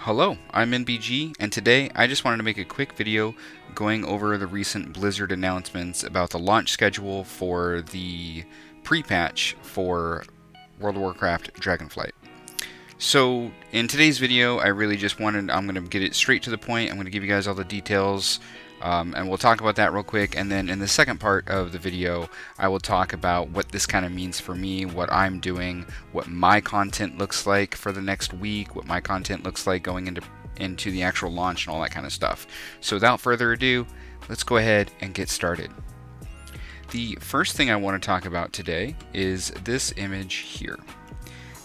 Hello, I'm NBG, and today I just wanted to make a quick video going over the recent Blizzard announcements about the launch schedule for the pre-patch for World of Warcraft Dragonflight. So in today's video, I'm going to get it straight to the point. I'm going to give you guys all the details, and we'll talk about that real quick. And then in the second part of the video, I will talk about what this kind of means for me, what I'm doing, what my content looks like for the next week, what my content looks like going into the actual launch and all that kind of stuff. So without further ado, let's go ahead and get started. The first thing I want to talk about today is this image here.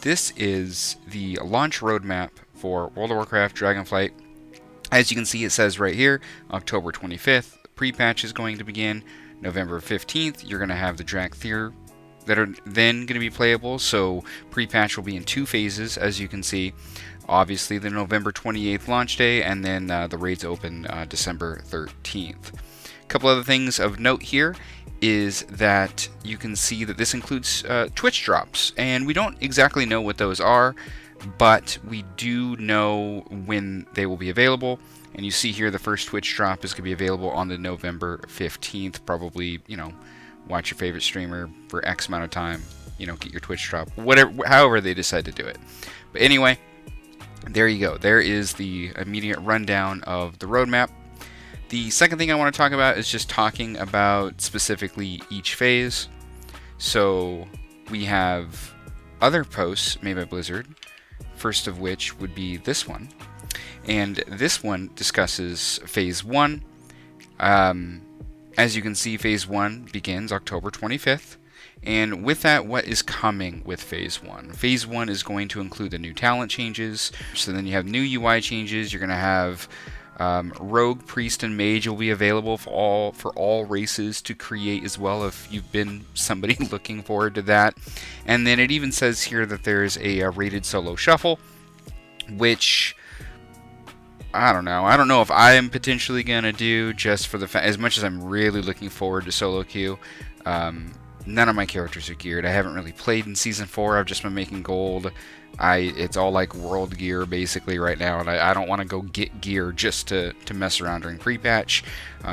This is the launch roadmap for World of Warcraft Dragonflight. As you can see, it says right here, October 25th, pre-patch is going to begin. November 15th, you're going to have the Dracthyr that are then going to be playable. So pre-patch will be in two phases, as you can see. Obviously, the November 28th launch day, and then the raids open December 13th. A couple other things of note here is that you can see that this includes Twitch drops, and we don't exactly know what those are, but we do know when they will be available. And you see here the first Twitch drop is going to be available on the November 15th. Probably, watch your favorite streamer for X amount of time, get your Twitch drop, however they decide to do it. But anyway, there you go. There is the immediate rundown of the roadmap. The second thing I want to talk about is just talking about specifically each phase. So we have other posts made by Blizzard, first of which would be this one. And this one discusses Phase 1. As you can see, Phase 1 begins October 25th. And with that, what is coming with Phase 1? Phase 1 is going to include the new talent changes. So then you have new UI changes. You're going to have Rogue, Priest, and Mage will be available for all races to create as well if you've been somebody looking forward to that. And then it even says here that there's a rated solo shuffle, which I don't know. I don't know if I am potentially gonna do, just for the as much as I'm really looking forward to solo queue. None of my characters are geared. I haven't really played in Season 4. I've just been making gold. It's all like world gear basically right now, and I don't want to go get gear just to mess around during pre-patch.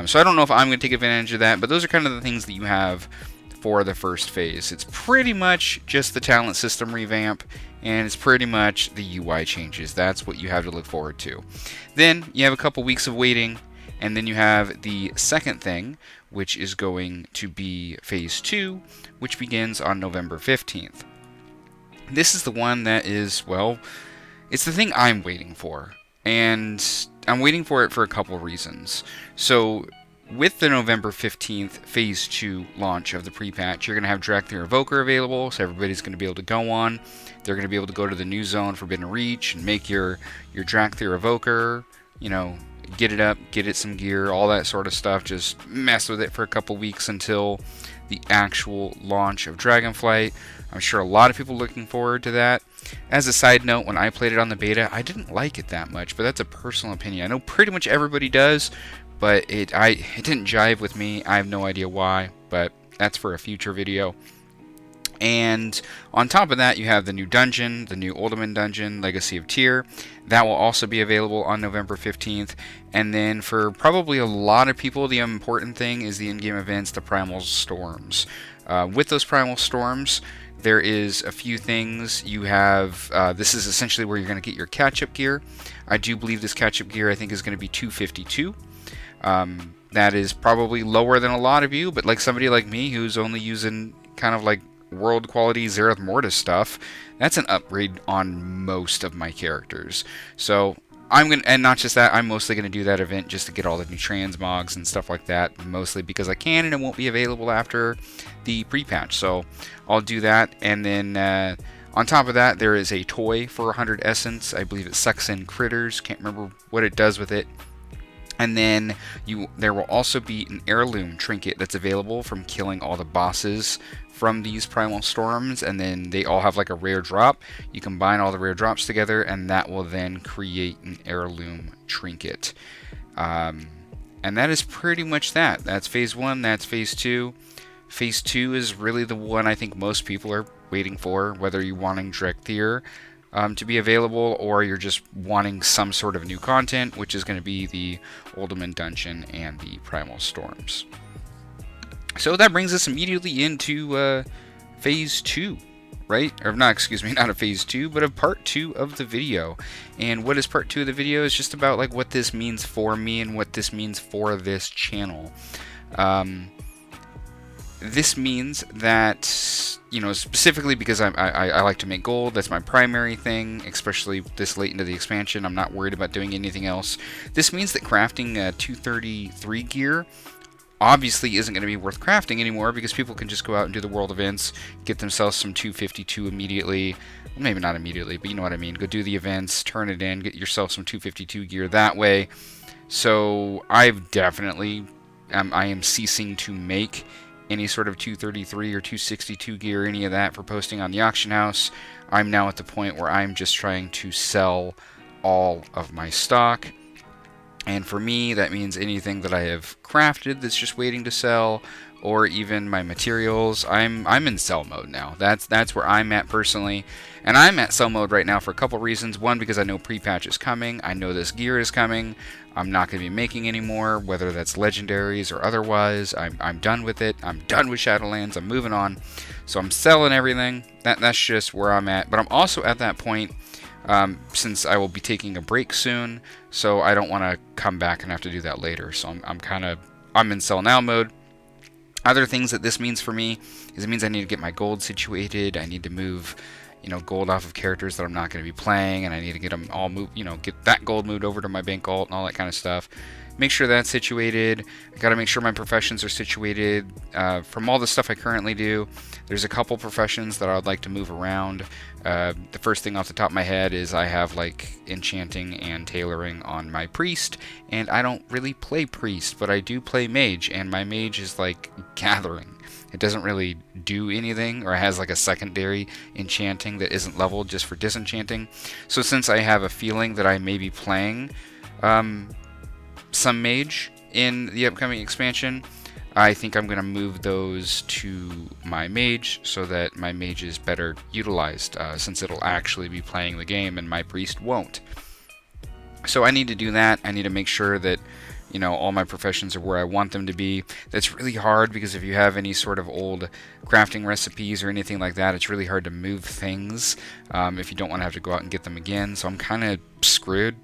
So I don't know if I'm going to take advantage of that, but those are kind of the things that you have for the first phase. It's pretty much just the talent system revamp, and it's pretty much the UI changes. That's what you have to look forward to. Then you have a couple weeks of waiting, and then you have the second thing, which is going to be Phase 2, which begins on November 15th. This is the one that is, well, it's the thing I'm waiting for. And I'm waiting for it for a couple reasons. So, with the November 15th Phase 2 launch of the pre-patch, you're going to have Dracthyr Evoker available, so everybody's going to be able to go on. They're going to be able to go to the new zone, Forbidden Reach, and make your Dracthyr Evoker, get it up, get it some gear, all that sort of stuff. Just mess with it for a couple weeks until the actual launch of Dragonflight. I'm sure a lot of people are looking forward to that. As a side note, when I played it on the beta, I didn't like it that much, but that's a personal opinion. I know pretty much everybody does, but it didn't jive with me. I have no idea why, but that's for a future video. And on top of that, you have the new dungeon, the new Uldaman dungeon, Legacy of Tyr. That will also be available on November 15th. And then for probably a lot of people, the important thing is the in-game events, the Primal Storms. With those Primal Storms, there is a few things. You have, this is essentially where you're going to get your catch-up gear. I do believe this catch-up gear, I think, is going to be 252. That is probably lower than a lot of you, but like somebody like me who's only using kind of like world quality Zereth Mortis stuff, that's an upgrade on most of my characters. So and not just that, I'm mostly going to do that event just to get all the new transmogs and stuff like that, mostly because I can, and it won't be available after the pre-patch. So I'll do that, and then on top of that, there is a toy for 100 essence. I believe it sucks in critters. Can't remember what it does with it. And then there will also be an heirloom trinket that's available from killing all the bosses from these Primal Storms, and then they all have like a rare drop. You combine all the rare drops together, and that will then create an heirloom trinket. And that is pretty much that. That's Phase 1, that's Phase 2. Phase 2 is really the one I think most people are waiting for, whether you're wanting Dracthyr to be available, or you're just wanting some sort of new content, which is going to be the Ultimate Dungeon and the Primal Storms. So that brings us immediately into Phase 2, right? Or not, excuse me, not a Phase 2, but a Part 2 of the video. And what is Part 2 of the video is just about like what this means for me and what this means for this channel. This means that, you know, specifically because I like to make gold, that's my primary thing, especially this late into the expansion. I'm not worried about doing anything else. This means that crafting 233 gear obviously isn't going to be worth crafting anymore, because people can just go out and do the world events, get themselves some 252 immediately. Well, maybe not immediately, but you know what I mean. Go do the events, turn it in, get yourself some 252 gear that way. So I've definitely, I am ceasing to make any sort of 233 or 262 gear, any of that, for posting on the auction house. I'm now at the point where I'm just trying to sell all of my stock. And for me, that means anything that I have crafted that's just waiting to sell, or even my materials. I'm in sell mode now. That's where I'm at personally. And I'm at sell mode right now for a couple reasons. One, because I know pre-patch is coming. I know this gear is coming. I'm not going to be making anymore, whether that's legendaries or otherwise. I'm done with it. I'm done with Shadowlands. I'm moving on. So I'm selling everything. That's just where I'm at. But I'm also at that point, since I will be taking a break soon, so I don't want to come back and have to do that later. So I'm in sell now mode. Other things that this means for me is it means I need to get my gold situated. I need to move, you know, gold off of characters that I'm not going to be playing, and I need to get them all moved, you know, get that gold moved over to my bank alt and all that kind of stuff. Make sure that's situated. I got to make sure my professions are situated. From all the stuff I currently do, there's a couple professions that I would like to move around. The first thing off the top of my head is I have like enchanting and tailoring on my priest, and I don't really play priest, but I do play mage, and my mage is like gathering. It doesn't really do anything, or it has like a secondary enchanting that isn't leveled just for disenchanting. So since I have a feeling that I may be playing some mage in the upcoming expansion, I think I'm going to move those to my mage so that my mage is better utilized, since it'll actually be playing the game and my priest won't. So I need to do that. I need to make sure that, you know, all my professions are where I want them to be. That's really hard, because if you have any sort of old crafting recipes or anything like that, it's really hard to move things if you don't want to have to go out and get them again. So I'm kind of screwed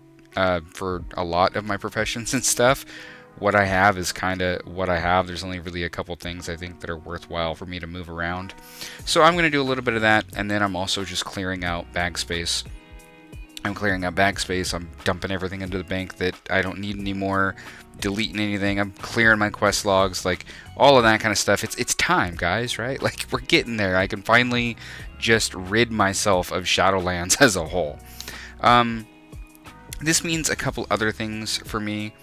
for a lot of my professions and stuff. What I have is kind of what I have. There's only really a couple things I think that are worthwhile for me to move around. So I'm going to do a little bit of that, and then I'm also just clearing out bag space. I'm clearing out bag space. I'm dumping everything into the bank that I don't need anymore, deleting anything. I'm clearing my quest logs, like all of that kind of stuff. It's time, guys, right? Like, we're getting there. I can finally just rid myself of Shadowlands as a whole. This means a couple other things for me.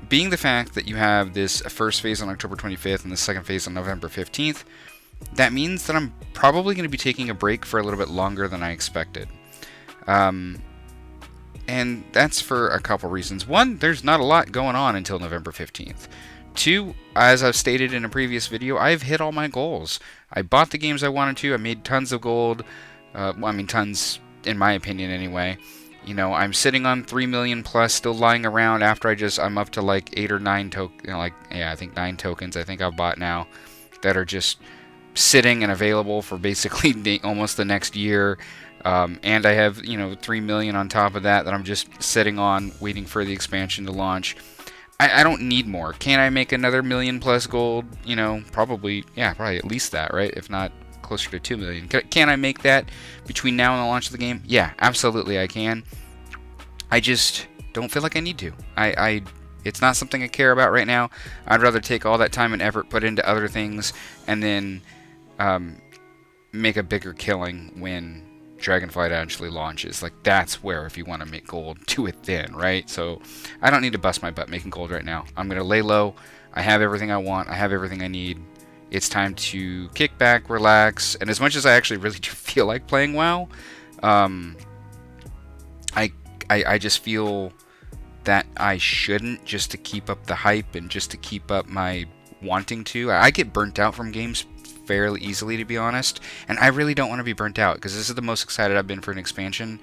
Being the fact that you have this first phase on October 25th and the second phase on November 15th, that means that I'm probably going to be taking a break for a little bit longer than I expected. And that's for a couple reasons. One, there's not a lot going on until November 15th. Two, as I've stated in a previous video, I've hit all my goals. I bought the games I wanted to. I made tons of gold. Tons in my opinion anyway. You know, I'm sitting on 3 million plus, still lying around after I'm up to like 8 or 9 I think 9 tokens I think I've bought now that are just sitting and available for basically almost the next year. And I have, 3 million on top of that I'm just sitting on, waiting for the expansion to launch. I don't need more. Can I make another million plus gold? Probably at least that, right? If not closer to 2 million. Can I make that between now and the launch of the game? Yeah, absolutely I can. I just don't feel like I need to. It's not something I care about right now. I'd rather take all that time and effort put into other things and then make a bigger killing when Dragonflight actually launches. Like, that's where, if you want to make gold, do it then, right? So I don't need to bust my butt making gold right now. I'm going to lay low. I have everything I want. I have everything I need. It's time to kick back, relax, and as much as I actually really do feel like playing WoW, I just feel that I shouldn't, just to keep up the hype and just to keep up my wanting to. I get burnt out from games fairly easily, to be honest. And I really don't want to be burnt out, because this is the most excited I've been for an expansion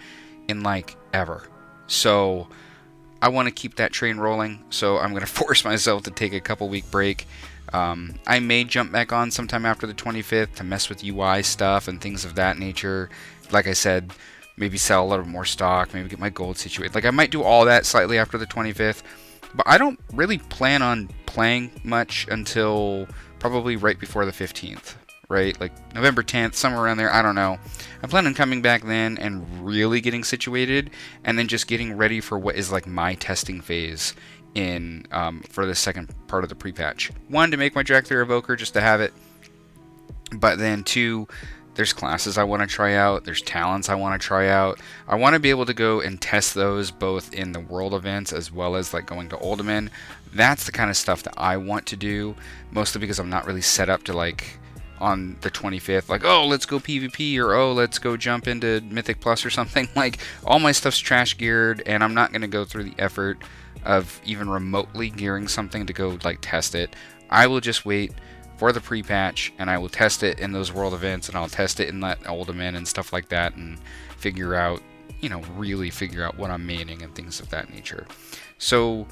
in like ever. So I want to keep that train rolling, so I'm going to force myself to take a couple week break. I may jump back on sometime after the 25th to mess with UI stuff and things of that nature. Like I said, maybe sell a little more stock, maybe get my gold situated. Like, I might do all that slightly after the 25th, but I don't really plan on playing much until probably right before the 15th, right? Like November 10th, somewhere around there, I don't know. I plan on coming back then and really getting situated, and then just getting ready for what is like my testing phase in for the second part of the pre-patch. One, to make my Dracula Evoker, just to have it, but then two, there's classes I want to try out, there's talents I want to try out. I want to be able to go and test those both in the world events as well as like going to Uldaman. That's the kind of stuff that I want to do, mostly because I'm not really set up to like on the 25th, like, oh, let's go PvP, or oh, let's go jump into Mythic Plus or something. Like, all my stuff's trash geared, and I'm not going to go through the effort of even remotely gearing something to go like test it. I will just wait for the pre-patch, and I will test it in those world events, and I'll test it in that Uldaman and stuff like that, and figure out, you know, really figure out what I'm maining and things of that nature. So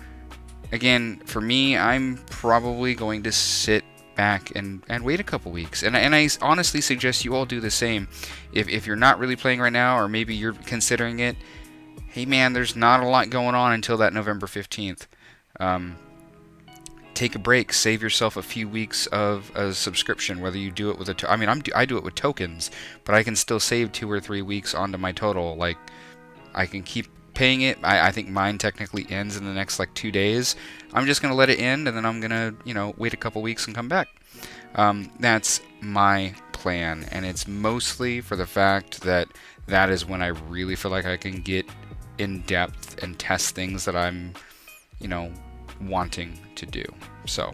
again, for me, I'm probably going to sit back and wait a couple weeks, and I honestly suggest you all do the same. If you're not really playing right now, or maybe you're considering it, hey man, there's not a lot going on until that November 15th. Take a break, save yourself a few weeks of a subscription, whether you do it with I do it with tokens, but I can still save 2 or 3 weeks onto my total. Like, I can keep paying it. I think mine technically ends in the next like 2 days. I'm just gonna let it end, and then I'm gonna, you know, wait a couple weeks and come back. That's my plan, and it's mostly for the fact that that is when I really feel like I can get in depth and test things that I'm, you know, wanting to do. So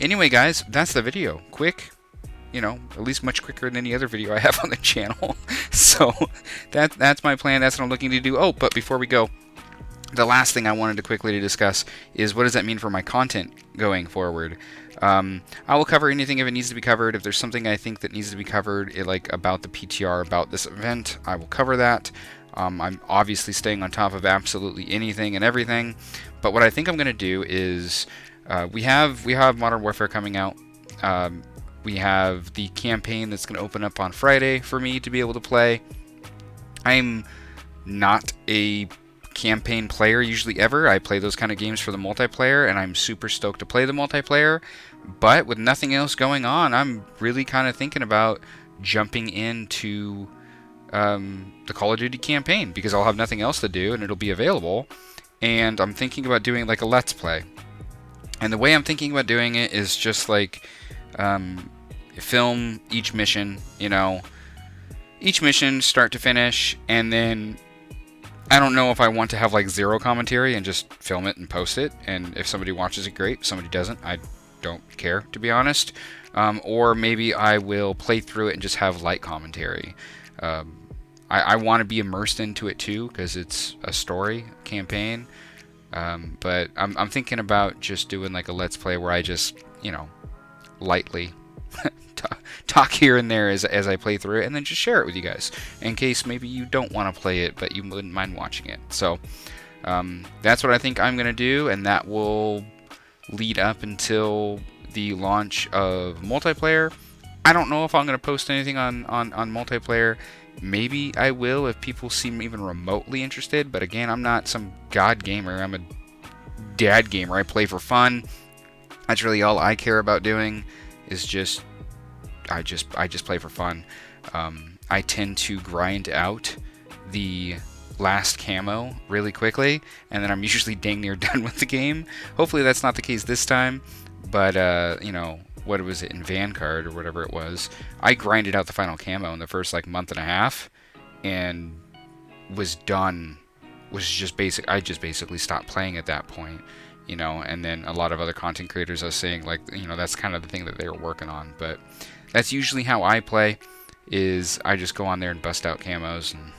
anyway, guys, that's the video. Quick, you know, at least much quicker than any other video I have on the channel. So that's my plan. That's what I'm looking to do. Oh, but before we go, the last thing I wanted to quickly discuss is, what does that mean for my content going forward? I will cover anything if it needs to be covered. If there's something I think that needs to be covered, like about the PTR, about this event, I will cover that. I'm obviously staying on top of absolutely anything and everything. But what I think I'm going to do is, we have Modern Warfare coming out. We have the campaign that's going to open up on Friday for me to be able to play. I'm not a campaign player usually ever. I play those kind of games for the multiplayer, and I'm super stoked to play the multiplayer. But with nothing else going on, I'm really kind of thinking about jumping into the Call of Duty campaign, because I'll have nothing else to do and it'll be available. And I'm thinking about doing like a Let's Play. And the way I'm thinking about doing it is just like film each mission, you know, each mission start to finish, and then I don't know if I want to have like zero commentary and just film it and post it, and if somebody watches it, great. If somebody doesn't, I don't care, to be honest. Or maybe I will play through it and just have light commentary. I want to be immersed into it too, because it's a story campaign. But I'm thinking about just doing like a Let's Play where I just, you know, lightly talk here and there as I play through it, and then just share it with you guys in case maybe you don't want to play it but you wouldn't mind watching it. So that's what I think I'm gonna do, and that will lead up until the launch of multiplayer. I don't know if I'm gonna post anything on multiplayer. Maybe I will if people seem even remotely interested, but again, I'm not some god gamer. I'm a dad gamer. I play for fun. That's really all I care about doing, is just I just play for fun. I tend to grind out the last camo really quickly, and then I'm usually dang near done with the game. Hopefully that's not the case this time, but you know, what was it, in Vanguard or whatever it was, I grinded out the final camo in the first like month and a half, and was done. Was just basic. I just basically stopped playing at that point, you know. And then a lot of other content creators are saying, like, you know, that's kind of the thing that they were working on. But that's usually how I play, is I just go on there and bust out camos and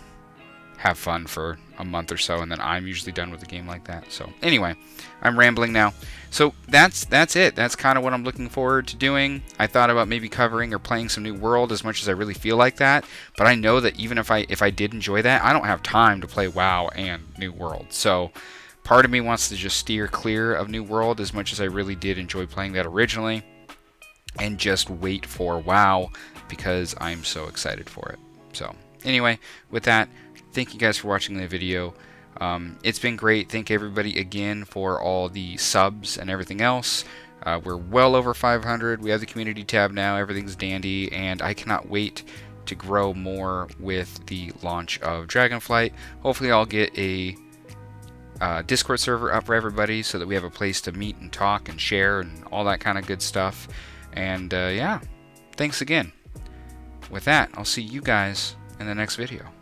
have fun for a month or so, and then I'm usually done with a game like that. So anyway, I'm rambling now. So that's it. That's kind of what I'm looking forward to doing. I thought about maybe covering or playing some New World as much as I really feel like that, but I know that even if I did enjoy that, I don't have time to play WoW and New World. So part of me wants to just steer clear of New World as much as I really did enjoy playing that originally, and just wait for WoW because I'm so excited for it. So anyway, with that, thank you guys for watching the video. It's been great. Thank everybody again for all the subs and everything else. We're well over 500. We have the community tab now. Everything's dandy, and I cannot wait to grow more with the launch of Dragonflight. Hopefully I'll get a Discord server up for everybody so that we have a place to meet and talk and share and all that kind of good stuff. And yeah, thanks again. With that, I'll see you guys in the next video.